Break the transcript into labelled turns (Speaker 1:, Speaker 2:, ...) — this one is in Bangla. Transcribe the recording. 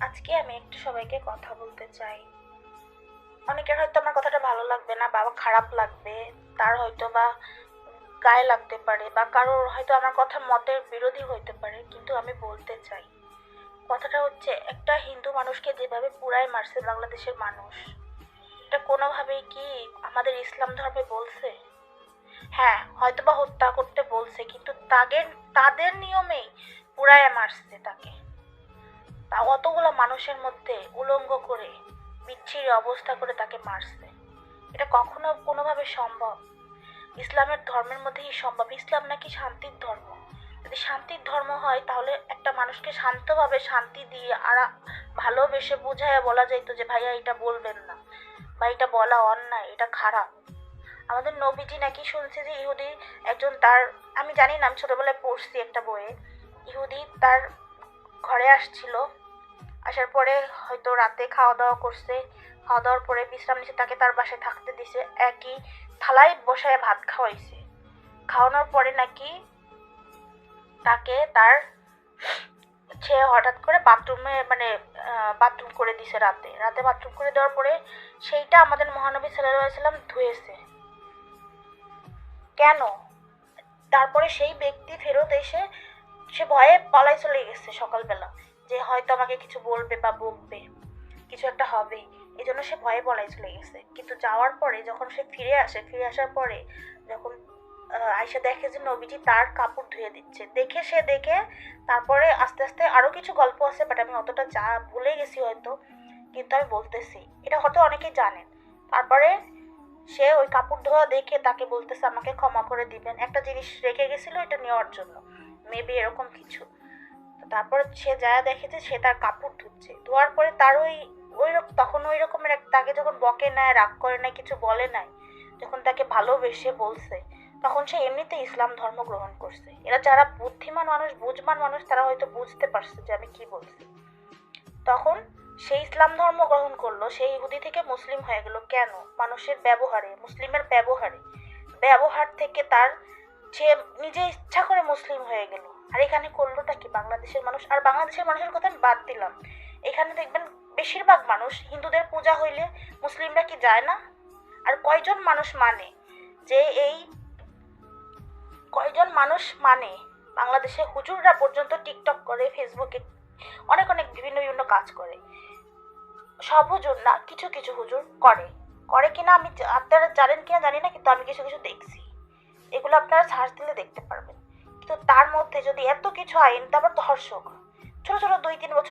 Speaker 1: আজকে আমি একটু সবাইকে কথা বলতে চাই। অনেকের হয়তো আমার কথাটা ভালো লাগবে না বা খারাপ লাগবে, তার হয়তো বা গায়ে লাগতে পারে বা কারোর হয়তো আমার কথা মতের বিরোধী হইতে পারে, কিন্তু আমি বলতে চাই। কথাটা হচ্ছে, একটা হিন্দু মানুষকে যেভাবে পুরাই মারছে বাংলাদেশের মানুষ, এটা কোনোভাবেই কি আমাদের ইসলাম ধর্মে বলছে? হ্যাঁ, হয়তোবা হত্যা করতে বলছে, কিন্তু তাদের তাদের নিয়মেই পুরায় মারছে তাকে। তা অতগুলো মানুষের মধ্যে উলঙ্গ করে বিচ্ছিরি অবস্থা করে তাকে মারছে। এটা কখনো কোনোভাবে সম্ভব? ইসলামের ধর্মের মধ্যেই সম্ভব। ইসলাম নাকি শান্তির ধর্ম। যদি শান্তির ধর্ম হয় তাহলে একটা মানুষকে শান্তভাবে শান্তি দিয়ে আর ভালোবেসে বুঝাইয়া বলা যাইতো যে ভাইয়া এটা বলবেন না, বা এটা বলা অন্যায়, এটা খারাপ। আমাদের নবীজি নাকি শুনছে যে ইহুদি একজন তার, আমি জানি না, আমি ছোটবেলায় পড়ছি একটা বইয়ে, ইহুদি তার ঘরে আসছিল, আসার পরে হয়তো রাতে খাওয়া দাওয়া করছে, খাওয়া দাওয়ার পরে বিশ্রাম নিছে, তাকে তার বাসায় থাকতে দিছে, একই থালায় বসায় ভাত খাওয়াইছে। খাওয়ানোর পরে নাকি তাকে তার সে হঠাৎ করে বাথরুমে মানে বাথরুম করে দিছে, রাতে রাতে বাথরুম করে দেওয়ার পরে সেইটা আমাদের মহানবী সাল্লাল্লাহু আলাইহি সাল্লাম ধুয়েছে। কেন? তারপরে সেই ব্যক্তি ফেরত এসে সে ভয়ে পালাই চলে গেছে সকালবেলা, যে হয়তো আমাকে কিছু বলবে বা বকবে, কিছু একটা হবে, এই জন্য সে ভয়ে পলাই চলে গেছে। কিন্তু যাওয়ার পরে যখন সে ফিরে আসে, ফিরে আসার পরে যখন আয়সা দেখে যে নবীজি তার কাপড় ধুয়ে দিচ্ছে, দেখে তারপরে আস্তে আস্তে আরো কিছু গল্প আছে, বাট আমি অতটা ভুলে গেছি হয়তো, কিন্তু আমি বলতেছি, এটা হয়তো অনেকেই জানেন। তারপরে সে ওই কাপড় ধোয়া দেখে তাকে বলতেছে আমাকে ক্ষমা করে দিবেন, একটা জিনিস রেখে গেছিল এটা নেওয়ার জন্য, মেবি এরকম কিছু। তারপর সে যায় দেখেছে সে তার কাপড় ধুচ্ছে, ধোয়ার পরে তার তখন ওই রকমের তাকে যখন বকে নেয়, রাগ করে নাই, কিছু বলে নাই, যখন তাকে ভালোবেসে বলছে, তখন সে এমনিতে ইসলাম ধর্ম গ্রহণ করছে। এরা যারা বুদ্ধিমান মানুষ, বুঝমান মানুষ, তারা হয়তো বুঝতে পারছে যে আমি কি বলছি। তখন সে ইসলাম ধর্ম গ্রহণ করলো, সেই ইহুদি থেকে মুসলিম হয়ে গেল। কেন? মানুষের ব্যবহারে, মুসলিমের ব্যবহারে, ব্যবহার থেকে তার সে নিজে ইচ্ছা করে মুসলিম হয়ে গেল। আর এখানে করলোটা কি বাংলাদেশের মানুষ? আর বাংলাদেশের মানুষের কথা আমি বাদ দিলাম, এখানে দেখবেন বেশিরভাগ মানুষ, হিন্দুদের পূজা হইলে মুসলিমরা কি যায় না? আর কয়জন মানুষ মানে যে এই কয়জন মানুষ মানে বাংলাদেশে হুজুররা পর্যন্ত টিকটক করে, ফেসবুকে অনেক অনেক বিভিন্ন বিভিন্ন কাজ করে। সব হুজুর না, কিছু কিছু হুজুর করে। করে কিনা আমি, আপনারা জানেন কিনা জানি না, কিন্তু আমি কিছু কিছু দেখছি। এগুলো আপনারা সার্চ দিলে দেখতে পারবেন। কিন্তু তার মধ্যে যদি এত কিছু আইন, তারপর ধর্ষক, ছোট ছোট 2-3 বছর